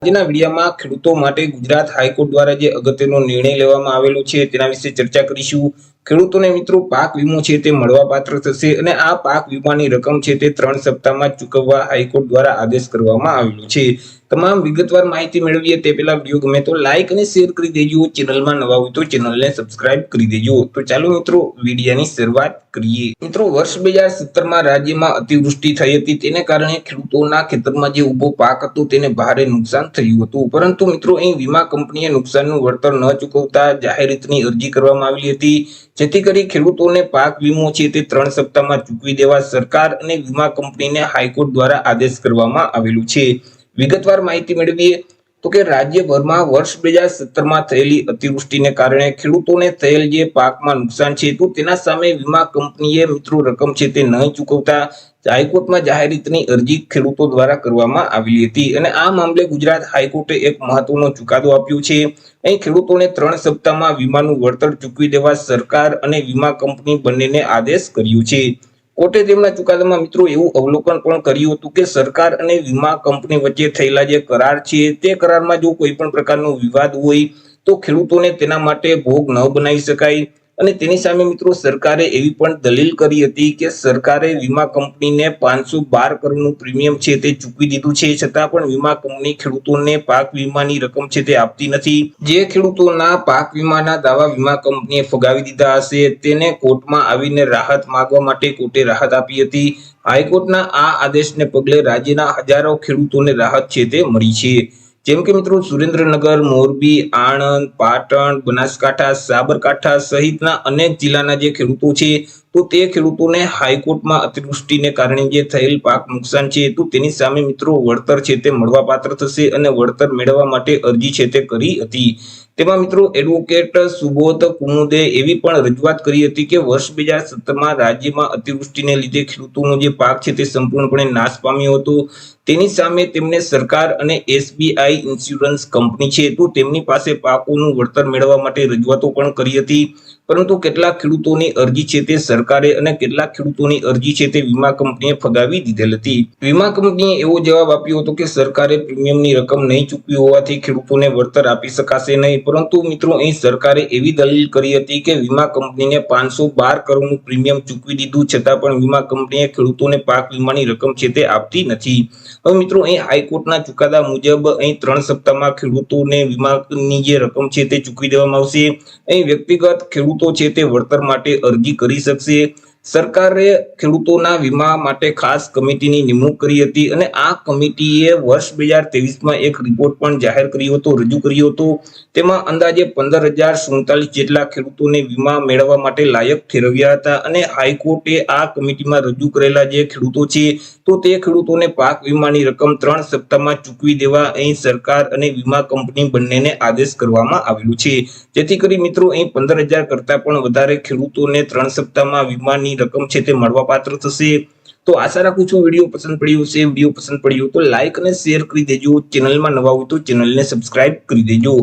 આજના વિડીયોમાં ખેડૂતો માટે ગુજરાત હાઈકોર્ટ દ્વારા જે અગત્યનો નિર્ણય લેવામાં આવેલો છે તેના વિશે ચર્ચા કરીશું। ખેડૂતોને મિત્રો પાક વીમો છે તે મળવાપાત્ર થશે અને આ પાક વીમાની રકમ છે તે 3 સપ્તાહમાં ચૂકવવા હાઈકોર્ટ દ્વારા આદેશ કરવામાં આવેલો છે। તમામ વિગતવાર માહિતી મેળવીએ તે પહેલા વિડીયો ગમે તો લાઈક અને શેર કરી દેજો। ચેનલમાં નવા હોય તો ચેનલને સબસ્ક્રાઇબ કરી દેજો। તો ચાલો મિત્રો વિડીયોની શરૂઆત કરીએ। મિત્રો વર્ષ 2017માં રાજ્યમાં અતિવૃષ્ટિ થઈ હતી, તેને કારણે ખેડૂતોના ખેતરમાં જે ઊભો પાક હતો તેને ભારે નુકસાન થયું હતું, પરંતુ મિત્રો અહીં વીમા કંપનીએ નુકસાનનું વળતર ન ચૂકવતા જાહેરાતની અરજી કરવામાં આવેલી હતી, જેથી કરી ખેડૂતોને પાક વીમો છે તે 3 સપ્તાહમાં ચૂકવી દેવા સરકાર અને વીમા કંપનીને હાઈકોર્ટ દ્વારા આદેશ કરવામાં આવેલું છે। વિગતવાર માહિતી મેળવીએ તો કે રાજ્યભરમાં વર્ષ 2017માં થયેલી અતિવૃષ્ટિને કારણે ખેડૂતોને થયેલ જે પાકમાં નુકસાન છે તો તેના સામે વીમા કંપનીએ મિત્રો રકમ છે તે નહીં ચૂકવતા હાઈકોર્ટમાં જાહેરાતની અરજી ખેડૂતો દ્વારા કરવામાં આવેલી હતી અને આ મામલે ગુજરાત હાઈકોર્ટે એક મહત્વનો ચુકાદો આપ્યો છે। અહીં ખેડૂતોને 3 સપ્તાહમાં વીમાનું વળતર ચૂકવી દેવા સરકાર અને વીમા કંપની બંનેને આદેશ કર્યો છે। કોર્ટે તેમના ચુકાદામાં મિત્રો એવું અવલોકન પણ કર્યું હતું કે સરકાર અને વીમા કંપની વચ્ચે થયેલા જે કરાર છે તે કરારમાં જો કોઈ પણ પ્રકારનો વિવાદ હોય તો ખેડૂતોને તેના માટે ભોગ ન બનાવી શકાય અને તેની સામે મિત્રો સરકારે એવી પણ દલીલ કરી હતી કે સરકારે વીમા કંપનીને 512 કરોડનું પ્રીમિયમ છે તે ચૂકવી દીધું છે, છતાં પણ વીમા કંપની ખેડૂતોને પાક વીમાની રકમ છે તે આપતી નથી। જે ખેડૂતોના પાક વીમાના દાવા વીમા કંપનીએ ફગાવી દીધા હશે તેને કોર્ટમાં આવીને રાહત માંગવા માટે કોર્ટે રાહત આપી હતી। હાઈકોર્ટના આ આદેશને પગલે રાજ્યના હજારો ખેડૂતોને રાહત છે તે મળી છે। જેમ કે મિત્રો સુરેન્દ્રનગર, મોરબી, આણંદ, પાટણ, બનાસકાંઠા, સાબરકાંઠા સહિતના અનેક જિલ્લાના જે ખેડૂતો છે તો તે ખેડૂતોને હાઈકોર્ટમાં અતિવૃષ્ટિને કારણે જે થયેલ પાક નુકસાન છે તો તેની સામે મિત્રો વળતર છે તે મળવાપાત્ર થશે અને વળતર મેળવવા માટે અરજી છે તે કરી હતી। તેમાં મિત્રો એડવોકેટ સુબોધ કુમુદે એવી પણ રજૂઆત કરી હતી કે વર્ષ 2017માં રાજ્યમાં અતિવૃષ્ટિને લીધે ખેડૂતોનો જે પાક છે તે સંપૂર્ણપણે નાશ પામ્યો હતો, તેની સામે તેમને સરકાર અને SBI ઇન્સ્યોરન્સ કંપની છે તો તેમની પાસે પાકોનું વળતર મેળવવા માટે રજૂઆતો પણ કરી હતી, પરંતુ કેટલાક ખેડૂતોની અરજી છે તે સરકારે અને કેટલાક ખેડૂતોની અરજી છે તે વીમા કંપનીએ ફગાવી દીધેલ હતી। વીમા કંપનીએ એવો જવાબ આપ્યો હતો કે સરકારે પ્રીમિયમની રકમ નહીં ચૂકવી હોવાથી ખેડૂતોને વળતર આપી શકાશે નહીં, પરંતુ મિત્રો અહીં સરકારે એવી દલીલ કરી હતી કે વીમા કંપનીને 512 કરોડનું પ્રીમિયમ ચૂકવી દીધું છતાં પણ વીમા કંપનીએ ખેડૂતોને પાક વીમાની રકમ છે તે આપતી નથી। હવે મિત્રો અહીં હાઈકોર્ટના ચુકાદા મુજબ અહીં 3 સપ્તાહમાં ખેડૂતોને વીમાની જે રકમ છે તે ચૂકવી દેવામાં આવશે। અહીં વ્યક્તિગત ખેડૂતો છે તે વળતર માટે અરજી કરી શકશે। સરકારે ખેડૂતોના વીમા માટે ખાસ કમિટીની નિમણૂક કરી હતી અને આ કમિટીએ વર્ષ 2023માં એક રિપોર્ટ પણ જાહેર કર્યો હતો, રજૂ કર્યો હતો। તેમાં અંદાજે 15,047 જેટલા ખેડૂતોને વીમા મેળવવા માટે લાયક ઠેરવ્યા હતા અને હાઈકોર્ટે આ કમિટીમાં રજૂ કરેલા જે ખેડૂતો છે તો તે ખેડૂતોને પાક વીમાની રકમ 3 સપ્તાહમાં ચૂકવી દેવા અહીં સરકાર અને વીમા કંપની બંનેને આદેશ કરવામાં આવેલું છે, જેથી કરી મિત્રો અહીં 15,000 કરતા પણ વધારે ખેડૂતોને 3 સપ્તાહમાં વીમાની રકમ છે તે મળવાપાત્ર થશે। તો આશા રાખું છું વિડીયો પસંદ પડ્યો હશે। વિડીયો પસંદ પડ્યો તો લાઈક અને શેર કરી દેજો। ચેનલમાં નવા હોય તો ચેનલને સબસ્ક્રાઇબ કરી દેજો।